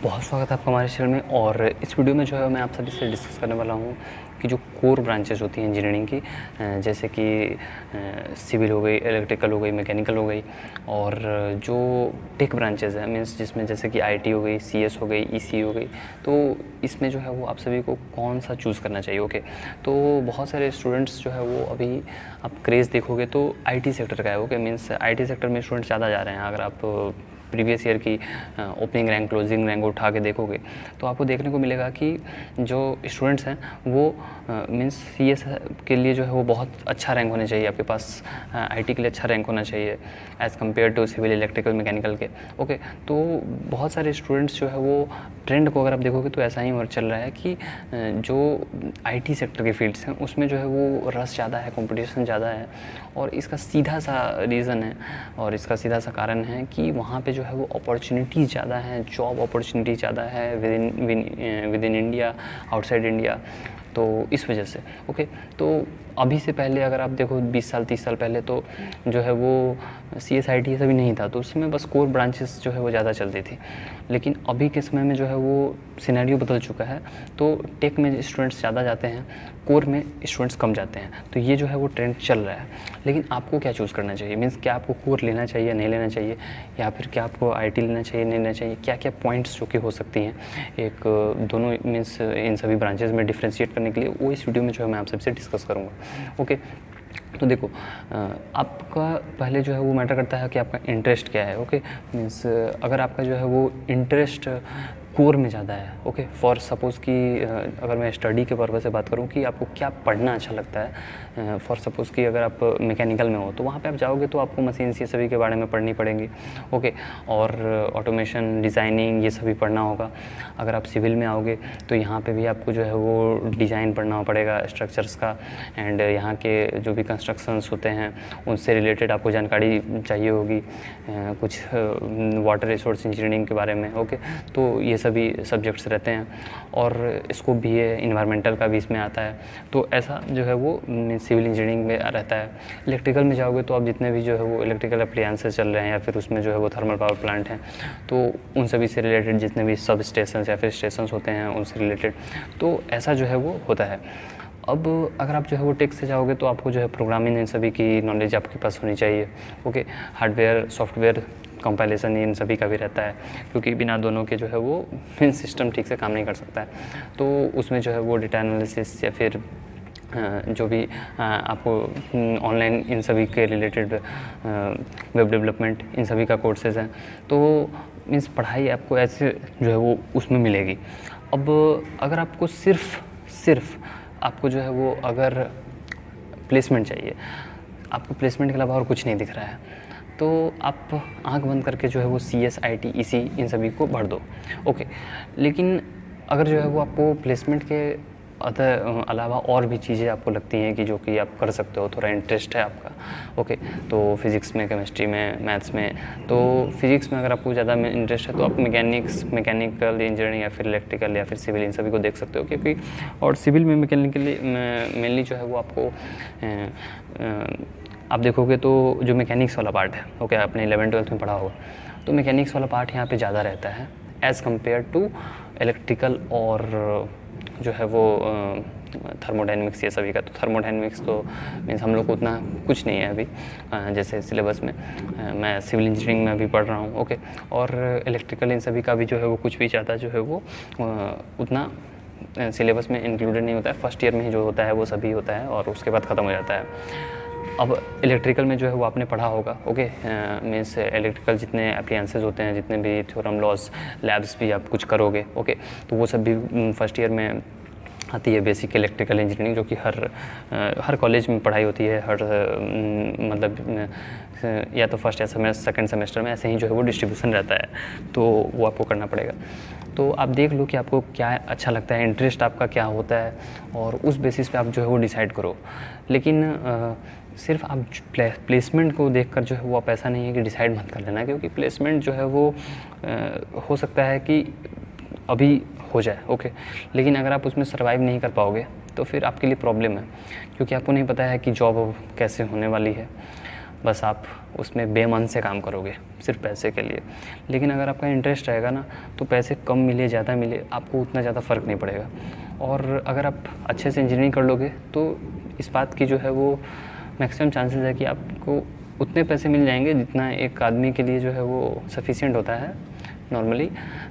बहुत स्वागत है आपका हमारे चैनल में। और इस वीडियो में जो है मैं आप सभी से डिस्कस करने वाला हूँ कि जो कोर ब्रांचेस होती हैं इंजीनियरिंग की, जैसे कि सिविल हो गई, इलेक्ट्रिकल हो गई, मैकेनिकल हो गई, और जो टेक ब्रांचेस हैं मीन्स जिसमें जैसे कि आईटी हो गई, सीएस हो गई, ईसी हो गई, तो इसमें जो है वो आप सभी को कौन सा चूज़ करना चाहिए। ओके, तो बहुत सारे स्टूडेंट्स जो है वो अभी आप क्रेज़ देखोगे तो आईटी सेक्टर का है। ओके, मीन्स आईटी सेक्टर में स्टूडेंट्स ज़्यादा जा रहे हैं। अगर आप प्रीवियस ईयर की ओपनिंग रैंक, क्लोजिंग रैंक उठा के देखोगे तो आपको देखने को मिलेगा कि जो स्टूडेंट्स हैं वो मीन्स सीएस के लिए जो है वो बहुत अच्छा रैंक होना चाहिए आपके पास, आईटी के लिए अच्छा रैंक होना चाहिए as compared to civil, electrical, mechanical के। ओके, तो बहुत सारे स्टूडेंट्स जो है वो ट्रेंड को अगर आप देखोगे तो ऐसा ही और चल रहा है कि जो आईटी सेक्टर के फील्ड्स हैं उसमें जो है वो रस ज़्यादा है, कंपटीशन ज़्यादा है। और इसका सीधा सा रीज़न है और इसका सीधा सा कारण है कि वहाँ पे जो है वो अपॉर्चुनिटीज़ ज़्यादा हैं, जॉब अपॉर्चुनिटी ज़्यादा है with in India, outside India. तो इस वजह से ओके, तो अभी से पहले अगर आप देखो 20 साल 30 साल पहले तो जो है वो CSIT सभी नहीं था, तो उसमें बस कोर ब्रांचेस जो है वो ज़्यादा चलती थी। लेकिन अभी के समय में जो है वो सिनेरियो बदल चुका है, तो टेक में स्टूडेंट्स ज़्यादा जाते हैं, कोर में स्टूडेंट्स कम जाते हैं। तो ये जो है वो ट्रेंड चल रहा है। लेकिन आपको क्या चूज़ करना चाहिए, मीन्स क्या आपको कोर लेना चाहिए, नहीं लेना चाहिए, या फिर क्या आपको आईटी लेना चाहिए, नहीं लेना चाहिए, क्या क्या पॉइंट्स जो कि हो सकती हैं एक दोनों मीन्स इन सभी ब्रांचेस में डिफ्रेंशिएट करने के लिए, वो इस वीडियो में जो है मैं आप सबसे डिस्कस करूँगा। ओके, तो देखो आपका पहले जो है वो मैटर करता है कि आपका इंटरेस्ट क्या है। ओके, मीन्स अगर आपका जो है वो इंटरेस्ट कोर में ज़्यादा है, ओके, फॉर सपोज़ कि अगर मैं स्टडी के पर्पज़ से बात करूँ कि आपको क्या पढ़ना अच्छा लगता है, फॉर सपोज़ कि अगर आप मैकेनिकल में हो तो वहाँ पे आप जाओगे तो आपको मशीन ये सभी के बारे में पढ़नी पड़ेंगी। ओके, और ऑटोमेशन, डिज़ाइनिंग ये सभी पढ़ना होगा। अगर आप सिविल में आओगे तो यहाँ पे भी आपको जो है वो डिज़ाइन पढ़ना पड़ेगा स्ट्रक्चर्स का, एंड यहाँ के जो भी कंस्ट्रक्शंस होते हैं उनसे रिलेटेड आपको जानकारी चाहिए होगी, कुछ वाटर रिसोर्स इंजीनियरिंग के बारे में। ओके, तो ये सभी सब्जेक्ट्स रहते हैं, और स्कोप भी है इन्वायरमेंटल का भी इसमें आता है। तो ऐसा जो है वो सिविल इंजीनियरिंग में रहता है। इलेक्ट्रिकल में जाओगे तो आप जितने भी जो है वो इलेक्ट्रिकल अप्लायंसेस चल रहे हैं या फिर उसमें जो है वो थर्मल पावर प्लांट हैं, तो उन सभी से रिलेटेड जितने भी सब स्टेशन या फिर स्टेशन होते हैं उनसे रिलेटेड, तो ऐसा जो है वो होता है। अब अगर आप जो है वो टेक से जाओगे तो आपको जो है प्रोग्रामिंग इन सभी की नॉलेज आपके पास होनी चाहिए। ओके, हार्डवेयर, सॉफ्टवेयर कंपाइलेशन इन सभी का भी रहता है, क्योंकि बिना दोनों के जो है वो मेन सिस्टम ठीक से काम नहीं कर सकता है। तो उसमें जो है वो डेटा एनालिसिस या फिर जो भी आपको ऑनलाइन इन सभी के रिलेटेड वेब डेवलपमेंट इन सभी का कोर्सेज हैं, तो मीन्स पढ़ाई आपको ऐसे जो है वो उसमें मिलेगी। अब अगर आपको सिर्फ आपको जो है वो अगर प्लेसमेंट चाहिए, आपको प्लेसमेंट के अलावा और कुछ नहीं दिख रहा है, तो आप आंख बंद करके जो है वो CS, IT, EC इन सभी को भर दो। ओके, लेकिन अगर जो है वो आपको प्लेसमेंट के अलावा और भी चीज़ें आपको लगती हैं कि जो कि आप कर सकते हो, थोड़ा इंटरेस्ट है आपका, ओके, तो फिज़िक्स में, केमिस्ट्री में, मैथ्स में, तो फिज़िक्स में अगर आपको ज़्यादा इंटरेस्ट है तो आप मैकेनिकल इंजीनियरिंग या फिर इलेक्ट्रिकल या फिर सिविल इन सभी को देख सकते हो। क्योंकि और सिविल में मैकेनिकली मेनली जो है वो आपको आप देखोगे तो जो मैकेनिक्स वाला पार्ट है, ओके, आपने 11th-12th में पढ़ा होगा, तो मैकेनिक्स वाला पार्ट यहाँ पे ज़्यादा रहता है एज़ कम्पेयर टू इलेक्ट्रिकल और जो है वो थर्मोडायनेमिक्स ये सभी का। तो थर्मोडायनेमिक्स तो मीन्स हम लोग को उतना कुछ नहीं है अभी, जैसे सिलेबस में मैं सिविल इंजीनियरिंग में अभी पढ़ रहा हूँ। ओके, और इलेक्ट्रिकल इन सभी का भी जो है वो कुछ भी ज़्यादा जो है वो उतना सिलेबस में इंक्लूडेड नहीं होता है। फर्स्ट ईयर में ही जो होता है वो सभी होता है और उसके बाद ख़त्म हो जाता है। अब इलेक्ट्रिकल में जो है वो आपने पढ़ा होगा, ओके, मीन्स इलेक्ट्रिकल जितने अप्लायंसेस होते हैं, जितने भी थ्योरम, लॉज, लैब्स भी आप कुछ करोगे, ओके, तो वो सब भी फर्स्ट ईयर में आती है। बेसिक इलेक्ट्रिकल इंजीनियरिंग जो कि हर कॉलेज में पढ़ाई होती है, हर मतलब या तो फर्स्ट या सेकंड सेमेस्टर में ऐसे ही जो है वो डिस्ट्रीब्यूशन रहता है, तो वो आपको करना पड़ेगा। तो आप देख लो कि आपको क्या अच्छा लगता है, इंटरेस्ट आपका क्या होता है, और उस बेसिस पे आप जो है वो डिसाइड करो। लेकिन सिर्फ आप प्लेसमेंट को देखकर जो है वो आप ऐसा नहीं है कि डिसाइड मत कर लेना, क्योंकि प्लेसमेंट जो है वो हो सकता है कि अभी हो जाए, ओके, लेकिन अगर आप उसमें सर्वाइव नहीं कर पाओगे तो फिर आपके लिए प्रॉब्लम है, क्योंकि आपको नहीं पता है कि जॉब कैसे होने वाली है। बस आप उसमें बेमन से काम करोगे सिर्फ पैसे के लिए। लेकिन अगर आपका इंटरेस्ट रहेगा ना, तो पैसे कम मिले ज़्यादा मिले आपको उतना ज़्यादा फ़र्क नहीं पड़ेगा। और अगर आप अच्छे से इंजीनियरिंग कर लोगे तो इस बात की जो है वो मैक्सिमम चांसेस है कि आपको उतने पैसे मिल जाएंगे जितना एक आदमी के लिए जो है वो सफिशिएंट होता है नॉर्मली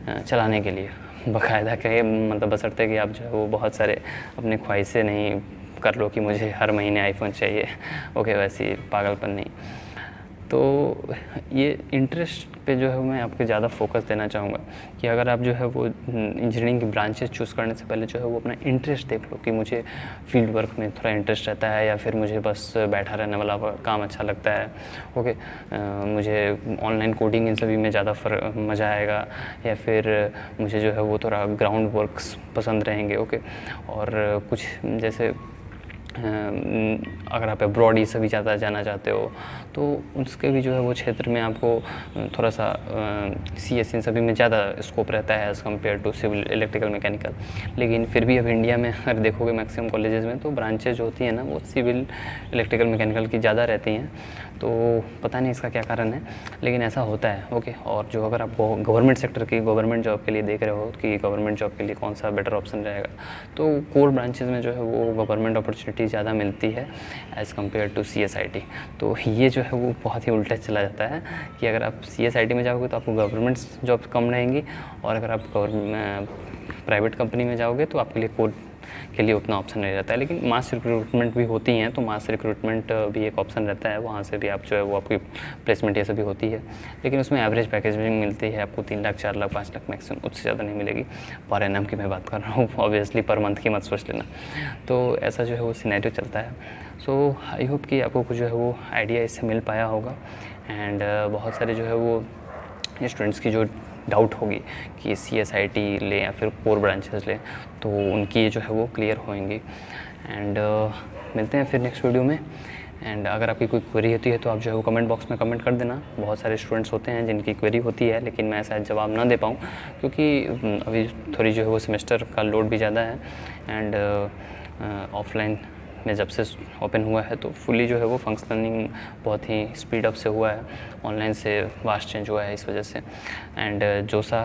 चलाने के लिए। बाकायदा कहे मतलब बशर्ते कि आप जो है वो बहुत सारे अपने ख्वाहिशें नहीं कर लो कि मुझे हर महीने आईफोन चाहिए, ओके, वैसी पागलपन नहीं। तो ये इंटरेस्ट पे जो है मैं आपको ज़्यादा फोकस देना चाहूँगा कि अगर आप जो है वो इंजीनियरिंग की ब्रांचेस चूज़ करने से पहले जो है वो अपना इंटरेस्ट देख लो कि मुझे फील्ड वर्क में थोड़ा इंटरेस्ट रहता है या फिर मुझे बस बैठा रहने वाला काम अच्छा लगता है, ओके, मुझे ऑनलाइन कोडिंग इन सभी में ज़्यादा मज़ा आएगा, या फिर मुझे जो है वो थोड़ा ग्राउंड वर्क्स पसंद रहेंगे, ओके। और कुछ जैसे अगर आप अब्रॉड ये सभी ज़्यादा जाना चाहते हो तो उसके भी जो है वो क्षेत्र में आपको थोड़ा सा CS इन सभी में ज़्यादा स्कोप रहता है as compared to civil electrical mechanical. लेकिन फिर भी अब इंडिया में अगर देखोगे मैक्सिमम कॉलेजेस में तो ब्रांचेज जो होती हैं ना वो सिविल इलेक्ट्रिकल मैकेनिकल की ज़्यादा रहती हैं। तो पता नहीं इसका क्या कारण है, लेकिन ऐसा होता है, ओके। और जो अगर आप गवर्नमेंट सेक्टर की गवर्नमेंट जॉब के लिए देख रहे हो कि गवर्नमेंट जॉब के लिए कौन सा बेटर ऑप्शन रहेगा, तो कोर ब्रांचेज में जो है वो गवर्नमेंट अपॉर्चुनिटी ज़्यादा मिलती है एज़ कम्पेयर टू CSIT। तो ये जो है वो बहुत ही उल्टा चला जाता है कि अगर आप CSIT में जाओगे तो आपको गवर्नमेंट जॉब कम रहेंगी, और अगर आप प्राइवेट कंपनी में जाओगे तो आपके लिए कोर के लिए उतना ऑप्शन नहीं रहता है। लेकिन मास रिक्रूटमेंट भी होती हैं, तो मास रिक्रूटमेंट भी एक ऑप्शन रहता है, वहाँ से भी आप जो है वो आपकी प्लेसमेंट ये सभी होती है। लेकिन उसमें एवरेज पैकेज भी मिलती है आपको 3 लाख 4 लाख 5 लाख मैक्सिमम, उससे ज़्यादा नहीं मिलेगी। पर एनम की मैं बात कर रहा हूँ, ऑब्वियसली पर मंथ की मत सोच लेना। तो ऐसा जो है वो सिनेरियो चलता है। सो आई होप कि आपको कुछ जो है वो आइडिया इससे मिल पाया होगा। एंड बहुत सारे जो है वो स्टूडेंट्स की जो डाउट होगी कि CSIT लें या फिर कोर ब्रांचेस लें, तो उनकी जो है वो क्लियर होंगी। एंड मिलते हैं फिर नेक्स्ट वीडियो में। एंड अगर आपकी कोई क्वेरी होती है तो आप जो है वो कमेंट बॉक्स में कमेंट कर देना। बहुत सारे स्टूडेंट्स होते हैं जिनकी क्वेरी होती है, लेकिन मैं शायद जवाब ना दे पाऊँ क्योंकि अभी थोड़ी जो है वो सेमेस्टर का लोड भी ज़्यादा है। एंड ऑफलाइन में जब से ओपन हुआ है तो फुली जो है वो फंक्शनिंग बहुत ही स्पीड अप से हुआ है, ऑनलाइन से वास्ट चेंज हुआ है इस वजह से। एंड जोसा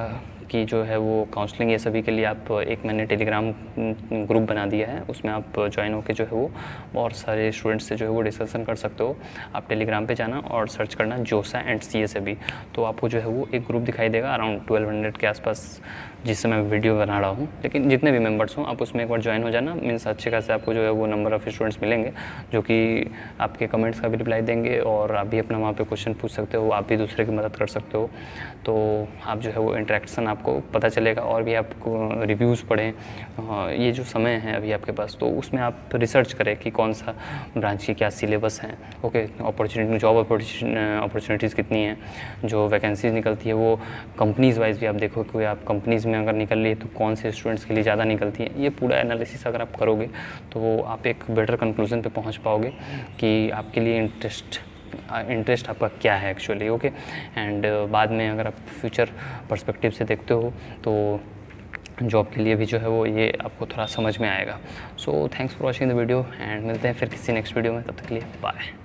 की जो है वो काउंसलिंग ये सभी के लिए आप एक मैंने टेलीग्राम ग्रुप बना दिया है, उसमें आप ज्वाइन होकर जो है वो बहुत सारे स्टूडेंट्स से जो है वो डिस्कशन कर सकते हो। आप टेलीग्राम पे जाना और सर्च करना जोसा एंड CSAB, तो आपको जो है वो एक ग्रुप दिखाई देगा अराउंड 1200 के आसपास, जिससे मैं वीडियो बना रहा हूँ। लेकिन जितने भी मेंबर्स हों आप उसमें एक बार ज्वाइन हो जाना, मीन्स अच्छे खासे आपको जो है वो नंबर ऑफ़ स्टूडेंट्स मिलेंगे जो कि आपके कमेंट्स का भी रिप्लाई देंगे, और आप भी अपना वहाँ पे क्वेश्चन पूछ सकते हो, आप भी दूसरे की मदद कर सकते हो। तो आप जो है वो इंटरेक्शन आपको पता चलेगा, और भी आपको रिव्यूज़ पढ़ें। ये जो समय है अभी आपके पास, तो उसमें आप रिसर्च करें कि कौन सा ब्रांच की क्या सिलेबस है, ओके, अपॉर्चुनिटी, जॉब अपॉर्चुनिटीज़ कितनी हैं, जो वैकेंसीज निकलती है वो कंपनीज़ वाइज भी आप देखो कि आप कंपनीज़ में अगर निकल रही है तो कौन से स्टूडेंट्स के लिए ज़्यादा निकलती है। ये पूरा एनालिसिस अगर आप करोगे तो आप एक बेटर कंक्लूजन पे पहुंच पाओगे कि आपके लिए इंटरेस्ट आपका क्या है एक्चुअली, ओके। एंड बाद में अगर आप फ्यूचर पर्सपेक्टिव से देखते हो तो जॉब के लिए भी जो है वो ये आपको थोड़ा समझ में आएगा। So thanks for watching the video, and मिलते हैं फिर किसी नेक्स्ट वीडियो में, तब तक के लिए बाय।